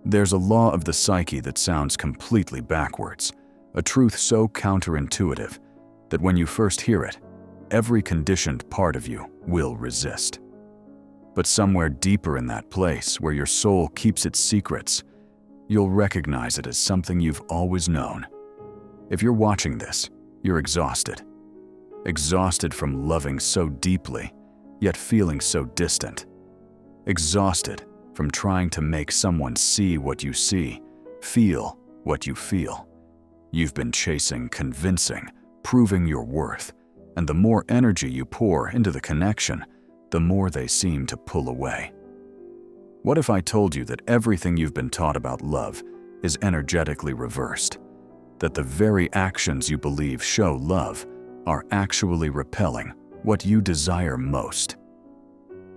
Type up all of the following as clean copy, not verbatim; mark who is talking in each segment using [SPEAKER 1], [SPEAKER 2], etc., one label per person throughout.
[SPEAKER 1] There's a law of the psyche that sounds completely backwards, a truth so counterintuitive that when you first hear it, every conditioned part of you will resist. But somewhere deeper in that place where your soul keeps its secrets, you'll recognize it as something you've always known. If you're watching this, you're exhausted. Exhausted from loving so deeply, yet feeling so distant. Exhausted from trying to make someone see what you see, feel what you feel. You've been chasing, convincing, proving your worth, and the more energy you pour into the connection, the more they seem to pull away. What if I told you that everything you've been taught about love is energetically reversed? That the very actions you believe show love are actually repelling what you desire most?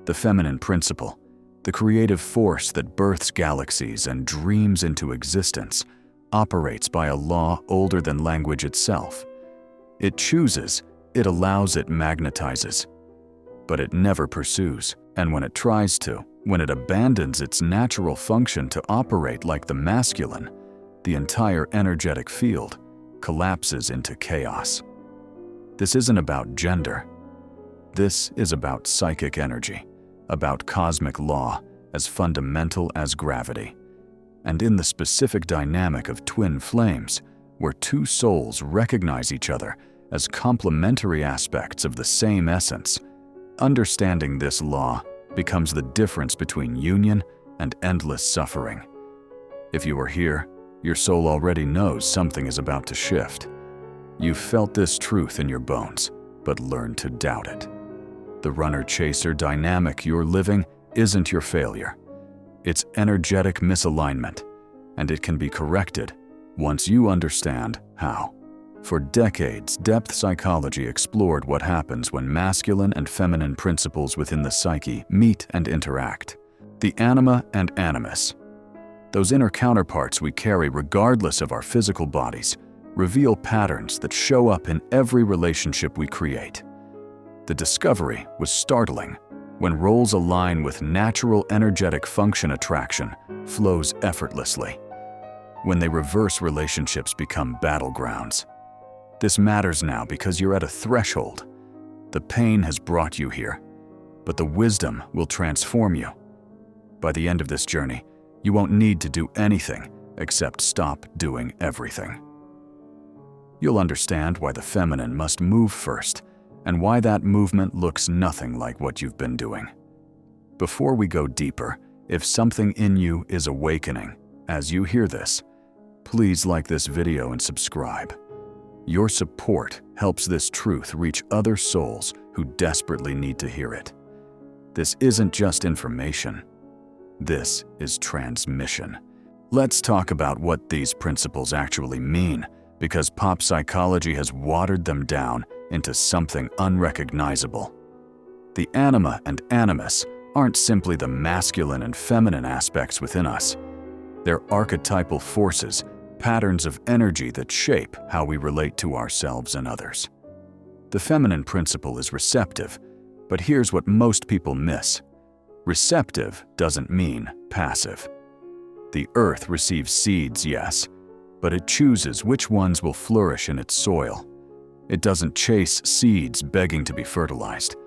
[SPEAKER 1] The feminine principle, the creative force that births galaxies and dreams into existence, operates by a law older than language itself. It chooses, it allows, it magnetizes. But it never pursues, and when it tries to, when it abandons its natural function to operate like the masculine, the entire energetic field collapses into chaos. This isn't about gender. This is about psychic energy, about cosmic law as fundamental as gravity. And in the specific dynamic of twin flames, where two souls recognize each other as complementary aspects of the same essence, understanding this law becomes the difference between union and endless suffering. If you are here, your soul already knows something is about to shift. You've felt this truth in your bones, but learned to doubt it. The runner-chaser dynamic you're living isn't your failure. It's energetic misalignment, and it can be corrected once you understand how. For decades, depth psychology explored what happens when masculine and feminine principles within the psyche meet and interact. The anima and animus, those inner counterparts we carry regardless of our physical bodies, reveal patterns that show up in every relationship we create. The discovery was startling. When roles align with natural energetic function, attraction flows effortlessly. When they reverse, relationships become battlegrounds. This matters now because you're at a threshold. The pain has brought you here, but the wisdom will transform you. By the end of this journey, you won't need to do anything except stop doing everything. You'll understand why the feminine must move first, and why that movement looks nothing like what you've been doing. Before we go deeper, if something in you is awakening as you hear this, please like this video and subscribe. Your support helps this truth reach other souls who desperately need to hear it. This isn't just information. This is transmission. Let's talk about what these principles actually mean, because pop psychology has watered them down into something unrecognizable. The anima and animus aren't simply the masculine and feminine aspects within us. They're archetypal forces, patterns of energy that shape how we relate to ourselves and others. The feminine principle is receptive, but here's what most people miss. Receptive doesn't mean passive. The earth receives seeds, yes, but it chooses which ones will flourish in its soil. It doesn't chase seeds begging to be fertilized.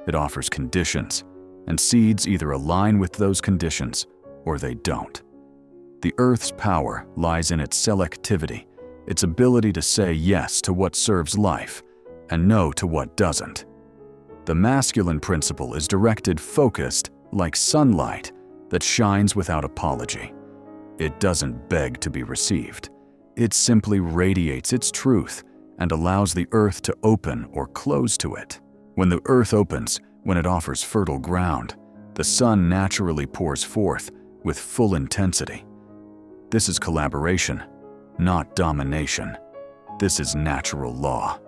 [SPEAKER 1] It offers conditions, and seeds either align with those conditions or they don't. The earth's power lies in its selectivity, its ability to say yes to what serves life and no to what doesn't. The masculine principle is directed, focused, like sunlight that shines without apology. It doesn't beg to be received. It simply radiates its truth and allows the earth to open or close to it. When the earth opens, when it offers fertile ground, the sun naturally pours forth with full intensity. This is collaboration, not domination. This is natural law.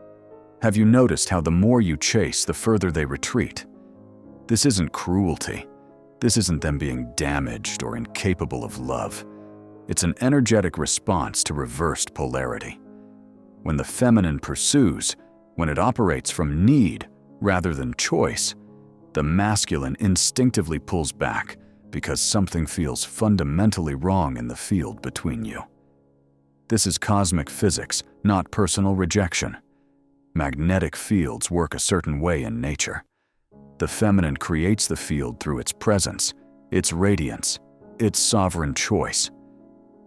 [SPEAKER 1] Have you noticed how the more you chase, the further they retreat? This isn't cruelty. This isn't them being damaged or incapable of love. It's an energetic response to reversed polarity. When the feminine pursues, when it operates from need rather than choice, the masculine instinctively pulls back, because something feels fundamentally wrong in the field between you. This is cosmic physics, not personal rejection. Magnetic fields work a certain way in nature. The feminine creates the field through its presence, its radiance, its sovereign choice.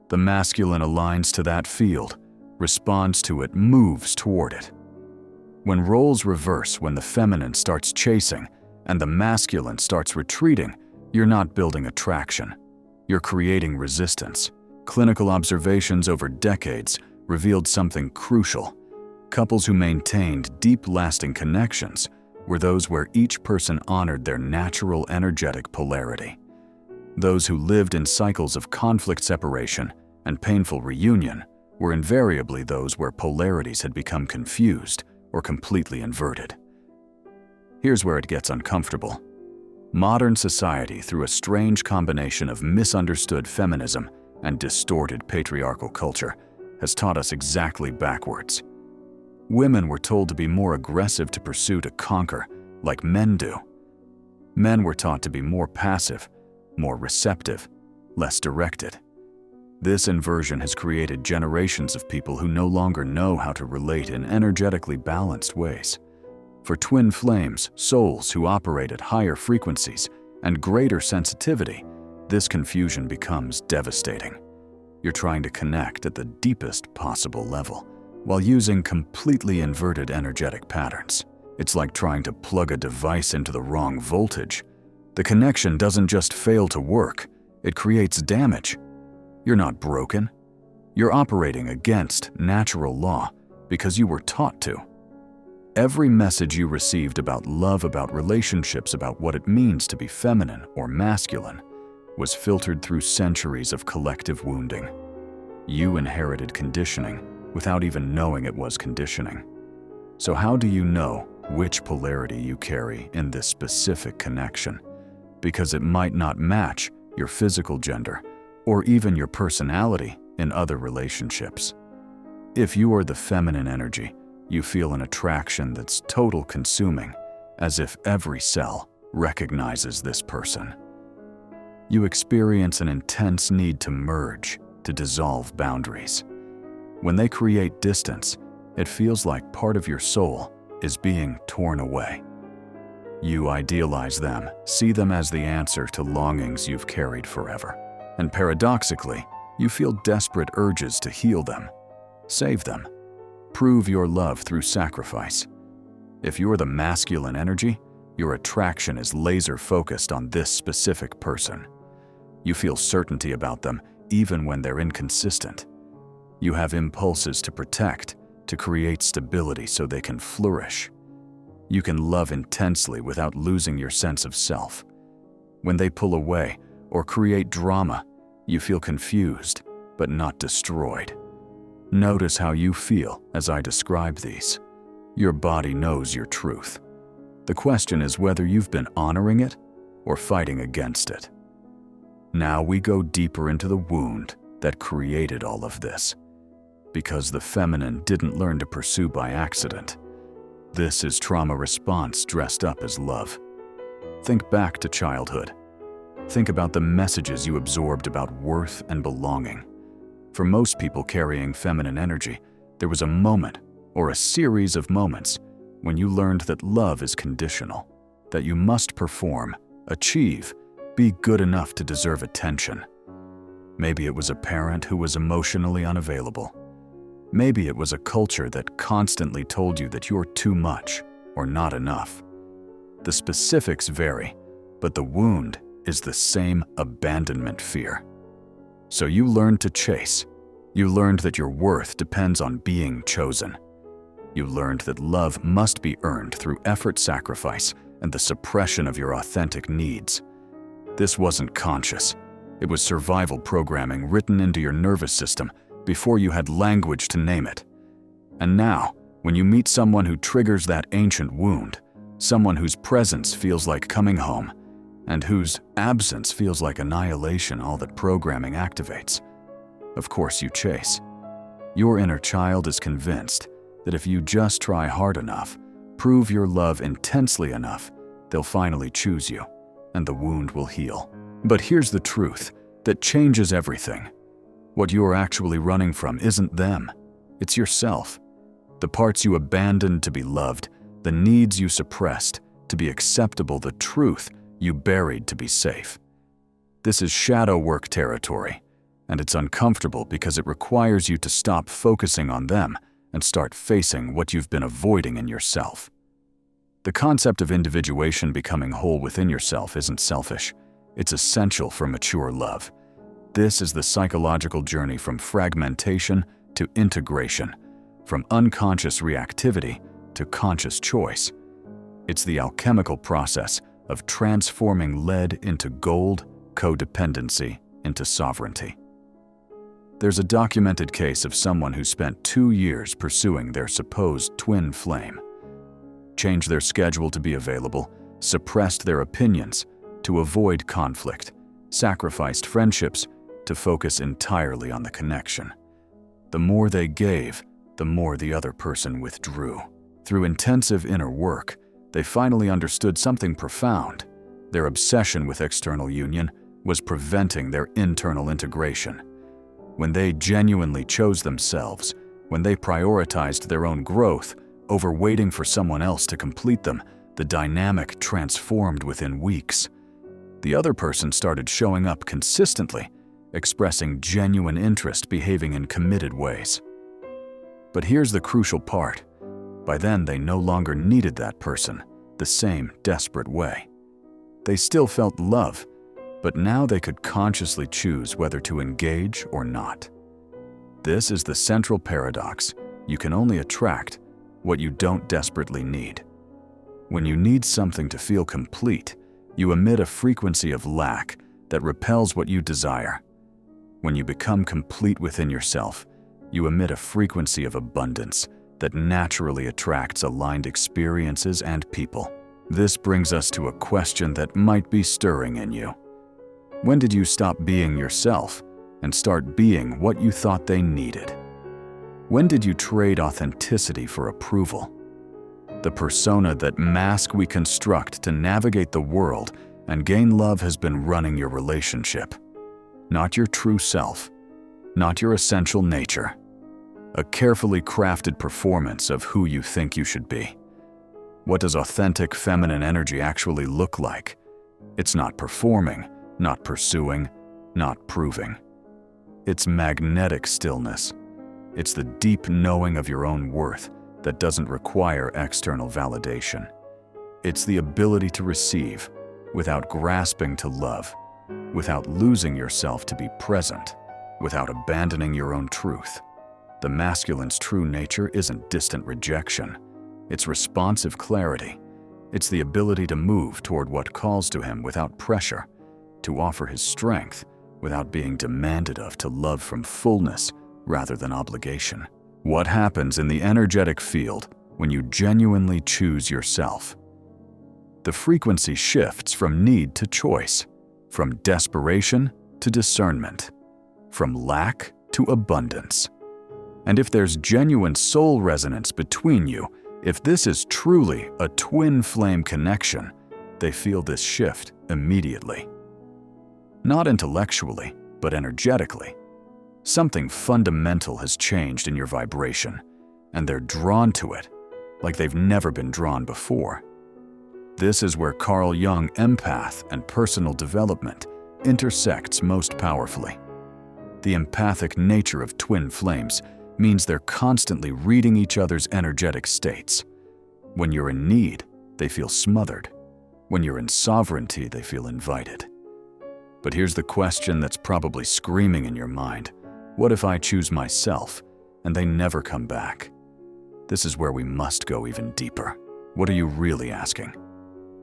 [SPEAKER 1] The masculine aligns to that field, responds to it, moves toward it. When roles reverse, when the feminine starts chasing and the masculine starts retreating, you're not building attraction. You're creating resistance. Clinical observations over decades revealed something crucial. Couples who maintained deep, lasting connections were those where each person honored their natural energetic polarity. Those who lived in cycles of conflict, separation, and painful reunion were invariably those where polarities had become confused or completely inverted. Here's where it gets uncomfortable. Modern society, through a strange combination of misunderstood feminism and distorted patriarchal culture, has taught us exactly backwards. Women were told to be more aggressive, to pursue, to conquer, like men do. Men were taught to be more passive, more receptive, less directed. This inversion has created generations of people who no longer know how to relate in energetically balanced ways. For twin flames, souls who operate at higher frequencies and greater sensitivity, this confusion becomes devastating. You're trying to connect at the deepest possible level, while using completely inverted energetic patterns. It's like trying to plug a device into the wrong voltage. The connection doesn't just fail to work, it creates damage. You're not broken. You're operating against natural law because you were taught to. Every message you received about love, about relationships, about what it means to be feminine or masculine was filtered through centuries of collective wounding. You inherited conditioning without even knowing it was conditioning. So how do you know which polarity you carry in this specific connection? Because it might not match your physical gender or even your personality in other relationships. If you are the feminine energy, you feel an attraction that's total, consuming, as if every cell recognizes this person. You experience an intense need to merge, to dissolve boundaries. When they create distance, it feels like part of your soul is being torn away. You idealize them, see them as the answer to longings you've carried forever. And paradoxically, you feel desperate urges to heal them, save them, prove your love through sacrifice. If you're the masculine energy, your attraction is laser-focused on this specific person. You feel certainty about them even when they're inconsistent. You have impulses to protect, to create stability so they can flourish. You can love intensely without losing your sense of self. When they pull away or create drama, you feel confused, but not destroyed. Notice how you feel as I describe these. Your body knows your truth. The question is whether you've been honoring it or fighting against it. Now we go deeper into the wound that created all of this. Because the feminine didn't learn to pursue by accident. This is trauma response dressed up as love. Think back to childhood. Think about the messages you absorbed about worth and belonging. For most people carrying feminine energy, there was a moment or a series of moments when you learned that love is conditional, that you must perform, achieve, be good enough to deserve attention. Maybe it was a parent who was emotionally unavailable. Maybe it was a culture that constantly told you that you're too much or not enough. The specifics vary, but the wound is the same: abandonment fear. So you learned to chase. You learned that your worth depends on being chosen. You learned that love must be earned through effort, sacrifice, and the suppression of your authentic needs. This wasn't conscious. It was survival programming written into your nervous system before you had language to name it. And now, when you meet someone who triggers that ancient wound, someone whose presence feels like coming home, and whose absence feels like annihilation, all that programming activates, of course you chase. Your inner child is convinced that if you just try hard enough, prove your love intensely enough, they'll finally choose you, and the wound will heal. But here's the truth that changes everything. What you're actually running from isn't them. It's yourself. The parts you abandoned to be loved, the needs you suppressed to be acceptable, the truth you buried to be safe. This is shadow work territory, and it's uncomfortable because it requires you to stop focusing on them and start facing what you've been avoiding in yourself. The concept of individuation, becoming whole within yourself, isn't selfish. It's essential for mature love. This is the psychological journey from fragmentation to integration, from unconscious reactivity to conscious choice. It's the alchemical process of transforming lead into gold, codependency into sovereignty. There's a documented case of someone who spent 2 years pursuing their supposed twin flame. Changed their schedule to be available, suppressed their opinions to avoid conflict, sacrificed friendships to focus entirely on the connection. The more they gave, the more the other person withdrew. Through intensive inner work, they finally understood something profound. Their obsession with external union was preventing their internal integration. When they genuinely chose themselves, when they prioritized their own growth over waiting for someone else to complete them, the dynamic transformed within weeks. The other person started showing up consistently, expressing genuine interest, behaving in committed ways. But here's the crucial part. By then, they no longer needed that person the same desperate way. They still felt love, but now they could consciously choose whether to engage or not. This is the central paradox. You can only attract what you don't desperately need. When you need something to feel complete, you emit a frequency of lack that repels what you desire. When you become complete within yourself, you emit a frequency of abundance that naturally attracts aligned experiences and people. This brings us to a question that might be stirring in you. When did you stop being yourself and start being what you thought they needed? When did you trade authenticity for approval? The persona, that mask we construct to navigate the world and gain love, has been running your relationship. Not your true self, not your essential nature. A carefully crafted performance of who you think you should be. What does authentic feminine energy actually look like? It's not performing, not pursuing, not proving. It's magnetic stillness. It's the deep knowing of your own worth that doesn't require external validation. It's the ability to receive without grasping to love, without losing yourself to be present, without abandoning your own truth. The masculine's true nature isn't distant rejection. It's responsive clarity. It's the ability to move toward what calls to him without pressure, to offer his strength without being demanded of, to love from fullness rather than obligation. What happens in the energetic field when you genuinely choose yourself? The frequency shifts from need to choice, from desperation to discernment, from lack to abundance. And if there's genuine soul resonance between you, if this is truly a twin flame connection, they feel this shift immediately. Not intellectually, but energetically. Something fundamental has changed in your vibration, and they're drawn to it like they've never been drawn before. This is where Carl Jung, empath, and personal development intersects most powerfully. The empathic nature of twin flames means they're constantly reading each other's energetic states. When you're in need, they feel smothered. When you're in sovereignty, they feel invited. But here's the question that's probably screaming in your mind. What if I choose myself and they never come back? This is where we must go even deeper. What are you really asking?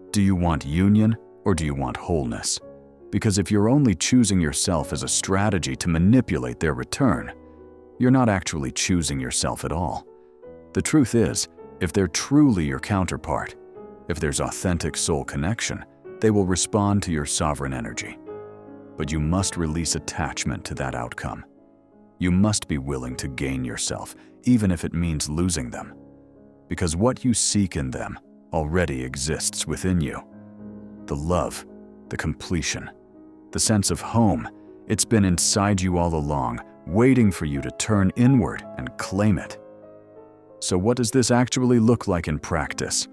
[SPEAKER 1] Do you want union or do you want wholeness? Because if you're only choosing yourself as a strategy to manipulate their return, you're not actually choosing yourself at all. The truth is, if they're truly your counterpart, if there's authentic soul connection, they will respond to your sovereign energy. But you must release attachment to that outcome. You must be willing to gain yourself, even if it means losing them. Because what you seek in them already exists within you. The love, the completion, The sense of home, it's been inside you all along, waiting for you to turn inward and claim it. So what does this actually look like in practice?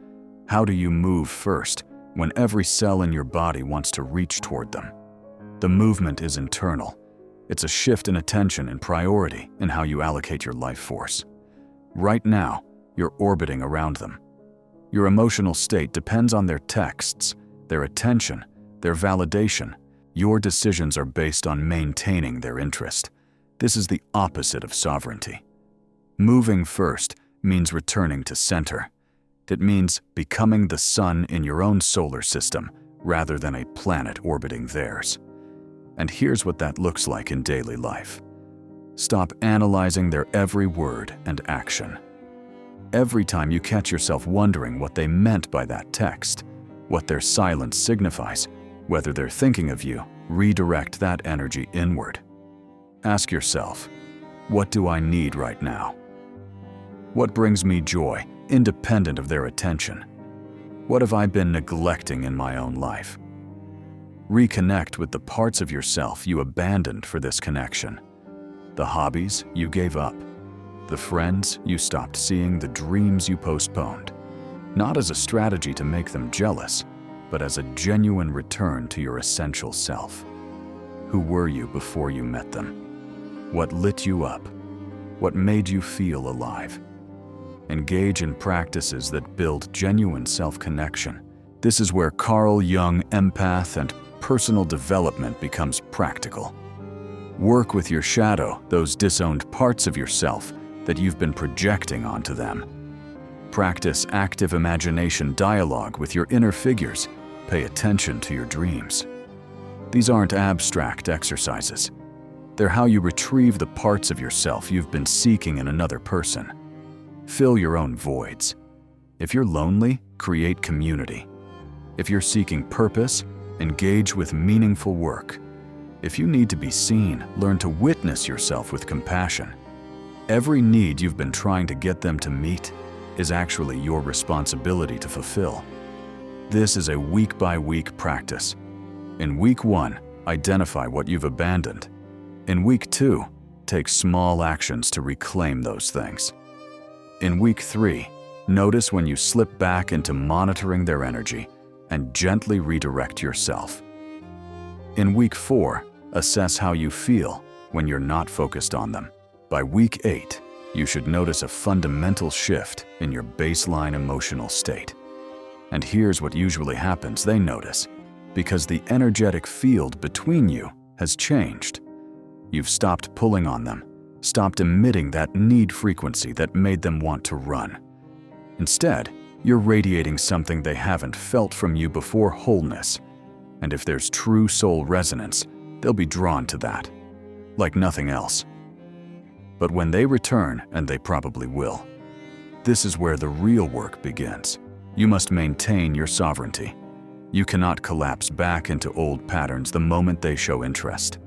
[SPEAKER 1] How do you move first when every cell in your body wants to reach toward them? The movement is internal. It's a shift in attention and priority in how you allocate your life force. Right now, you're orbiting around them. Your emotional state depends on their texts, their attention, their validation. Your decisions are based on maintaining their interest. This is the opposite of sovereignty. Moving first means returning to center. It means becoming the sun in your own solar system rather than a planet orbiting theirs. And here's what that looks like in daily life. Stop analyzing their every word and action. Every time you catch yourself wondering what they meant by that text, what their silence signifies, whether they're thinking of you, redirect that energy inward. Ask yourself, what do I need right now? What brings me joy, independent of their attention? What have I been neglecting in my own life? Reconnect with the parts of yourself you abandoned for this connection. The hobbies you gave up, the friends you stopped seeing, the dreams you postponed. Not as a strategy to make them jealous, but as a genuine return to your essential self. Who were you before you met them? What lit you up? What made you feel alive? Engage in practices that build genuine self-connection. This is where Carl Jung, empath, and personal development becomes practical. Work with your shadow, those disowned parts of yourself that you've been projecting onto them. Practice active imagination dialogue with your inner figures. Pay attention to your dreams. These aren't abstract exercises. They're how you retrieve the parts of yourself you've been seeking in another person. Fill your own voids. If you're lonely, create community. If you're seeking purpose, engage with meaningful work. If you need to be seen, learn to witness yourself with compassion. Every need you've been trying to get them to meet is actually your responsibility to fulfill. This is a week-by-week practice. In week 1, identify what you've abandoned. In week 2, take small actions to reclaim those things. In week 3, notice when you slip back into monitoring their energy and gently redirect yourself. In week 4, assess how you feel when you're not focused on them. By week 8, you should notice a fundamental shift in your baseline emotional state. And here's what usually happens: they notice, because the energetic field between you has changed. You've stopped pulling on them, stopped emitting that need frequency that made them want to run. Instead, you're radiating something they haven't felt from you before: wholeness. And if there's true soul resonance, they'll be drawn to that, like nothing else. But when they return, and they probably will, this is where the real work begins. You must maintain your sovereignty. You cannot collapse back into old patterns the moment they show interest.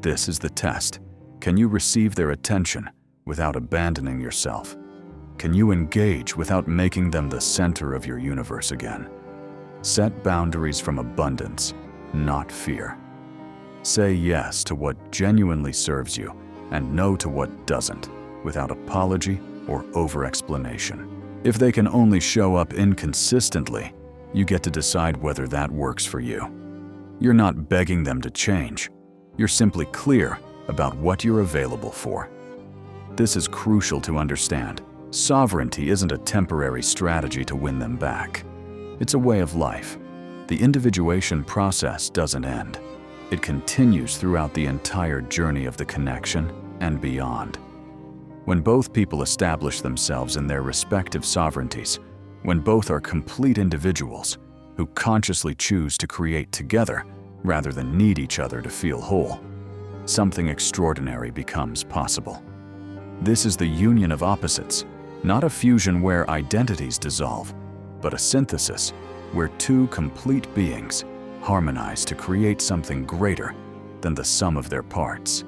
[SPEAKER 1] This is the test. Can you receive their attention without abandoning yourself? Can you engage without making them the center of your universe again? Set boundaries from abundance, not fear. Say yes to what genuinely serves you and no to what doesn't, without apology or over-explanation. If they can only show up inconsistently, you get to decide whether that works for you. You're not begging them to change. You're simply clear about what you're available for. This is crucial to understand. Sovereignty isn't a temporary strategy to win them back. It's a way of life. The individuation process doesn't end. It continues throughout the entire journey of the connection and beyond. When both people establish themselves in their respective sovereignties, when both are complete individuals who consciously choose to create together rather than need each other to feel whole, something extraordinary becomes possible. This is the union of opposites, not a fusion where identities dissolve, but a synthesis where two complete beings harmonize to create something greater than the sum of their parts.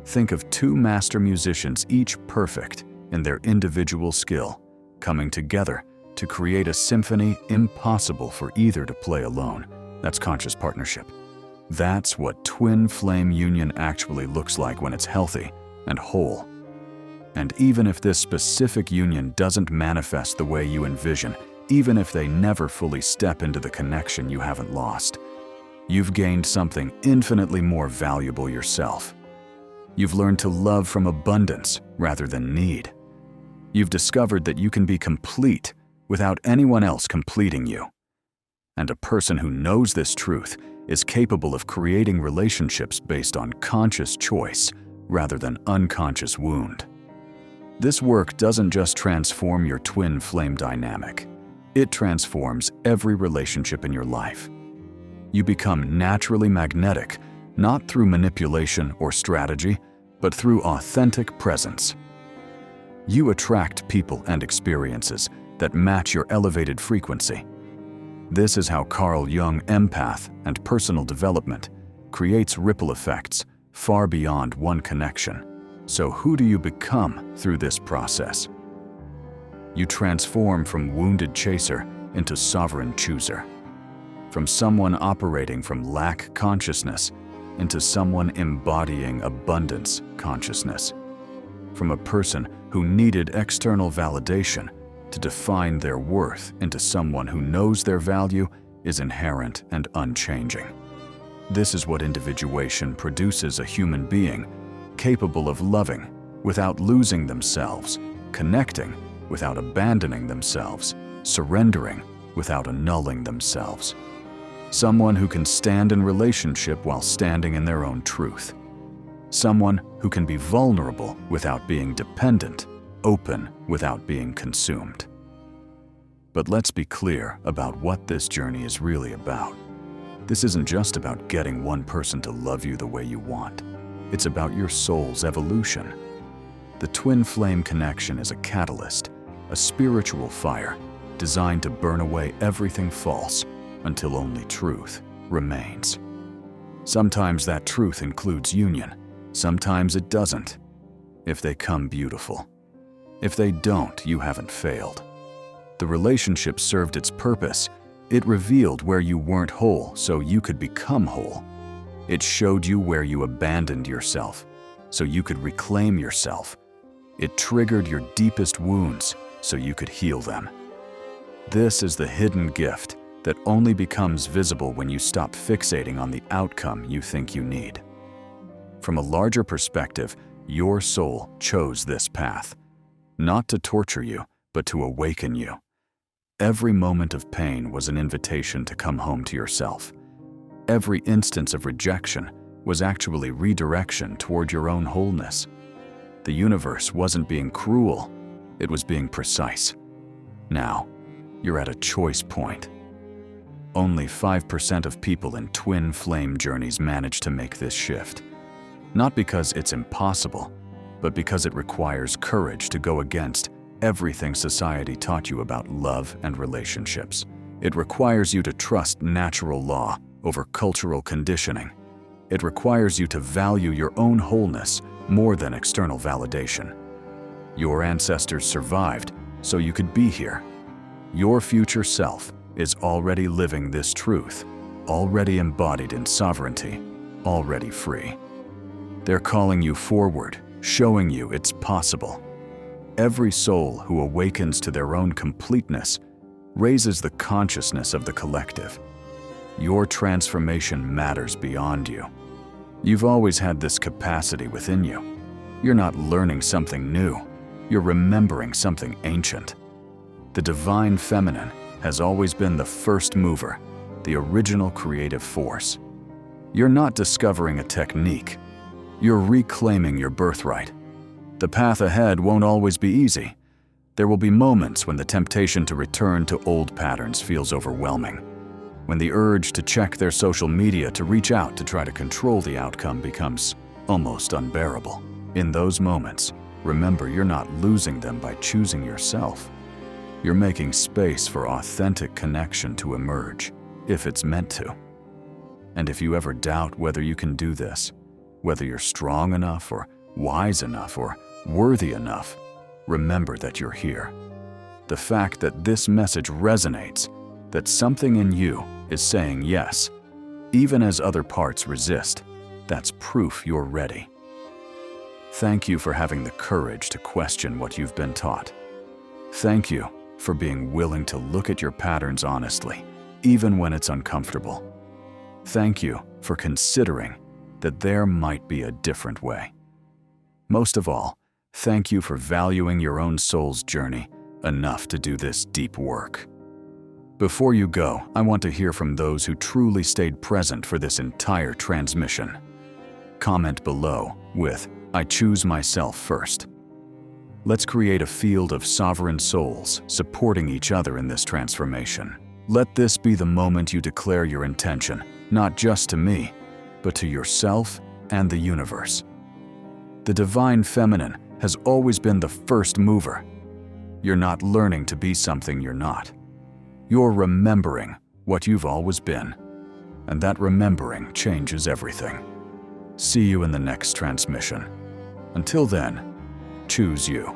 [SPEAKER 1] Think of two master musicians, each perfect in their individual skill, coming together to create a symphony impossible for either to play alone. That's conscious partnership. That's what twin flame union actually looks like when it's healthy and whole. And even if this specific union doesn't manifest the way you envision, even if they never fully step into the connection you haven't lost, you've gained something infinitely more valuable yourself. You've learned to love from abundance rather than need. You've discovered that you can be complete without anyone else completing you. And a person who knows this truth is capable of creating relationships based on conscious choice rather than unconscious wound. This work doesn't just transform your twin flame dynamic. It transforms every relationship in your life. You become naturally magnetic, not through manipulation or strategy, but through authentic presence. You attract people and experiences that match your elevated frequency. This is how Carl Jung empath and personal development creates ripple effects far beyond one connection. So who do you become through this process? You transform from wounded chaser into sovereign chooser. From someone operating from lack consciousness into someone embodying abundance consciousness. From a person who needed external validation to define their worth into someone who knows their value is inherent and unchanging. This is what individuation produces: a human being capable of loving without losing themselves, connecting without abandoning themselves, surrendering without annulling themselves. Someone who can stand in relationship while standing in their own truth. Someone who can be vulnerable without being dependent, open without being consumed. But let's be clear about what this journey is really about. This isn't just about getting one person to love you the way you want. It's about your soul's evolution. The twin flame connection is a catalyst, a spiritual fire designed to burn away everything false until only truth remains. Sometimes that truth includes union. Sometimes it doesn't. If they come, beautiful. If they don't, you haven't failed. The relationship served its purpose. It revealed where you weren't whole so you could become whole. It showed you where you abandoned yourself so you could reclaim yourself. It triggered your deepest wounds so you could heal them. This is the hidden gift that only becomes visible when you stop fixating on the outcome you think you need. From a larger perspective, your soul chose this path, not to torture you, but to awaken you. Every moment of pain was an invitation to come home to yourself. Every instance of rejection was actually redirection toward your own wholeness. The universe wasn't being cruel, it was being precise. Now, you're at a choice point. Only 5% of people in twin flame journeys manage to make this shift. Not because it's impossible, but because it requires courage to go against everything society taught you about love and relationships. It requires you to trust natural law over cultural conditioning. It requires you to value your own wholeness more than external validation. Your ancestors survived so you could be here. Your future self is already living this truth, already embodied in sovereignty, already free. They're calling you forward, showing you it's possible. Every soul who awakens to their own completeness raises the consciousness of the collective. Your transformation matters beyond you. You've always had this capacity within you. You're not learning something new, you're remembering something ancient. The divine feminine has always been the first mover, the original creative force. You're not discovering a technique, you're reclaiming your birthright. The path ahead won't always be easy. There will be moments when the temptation to return to old patterns feels overwhelming, when the urge to check their social media to reach out to try to control the outcome becomes almost unbearable. In those moments, remember you're not losing them by choosing yourself. You're making space for authentic connection to emerge, if it's meant to. And if you ever doubt whether you can do this, whether you're strong enough or wise enough or worthy enough, remember that you're here. The fact that this message resonates, that something in you is saying yes, Even as other parts resist, that's proof you're ready. Thank you for having the courage to question what you've been taught. Thank you for being willing to look at your patterns honestly, even when it's uncomfortable. Thank you for considering that there might be a different way. Most of all, thank you for valuing your own soul's journey enough to do this deep work. Before you go, I want to hear from those who truly stayed present for this entire transmission. Comment below with, "I choose myself first." Let's create a field of sovereign souls supporting each other in this transformation. Let this be the moment you declare your intention, not just to me, but to yourself and the universe. The divine feminine has always been the first mover. You're not learning to be something you're not. You're remembering what you've always been, and that remembering changes everything. See you in the next transmission. Until then, choose you.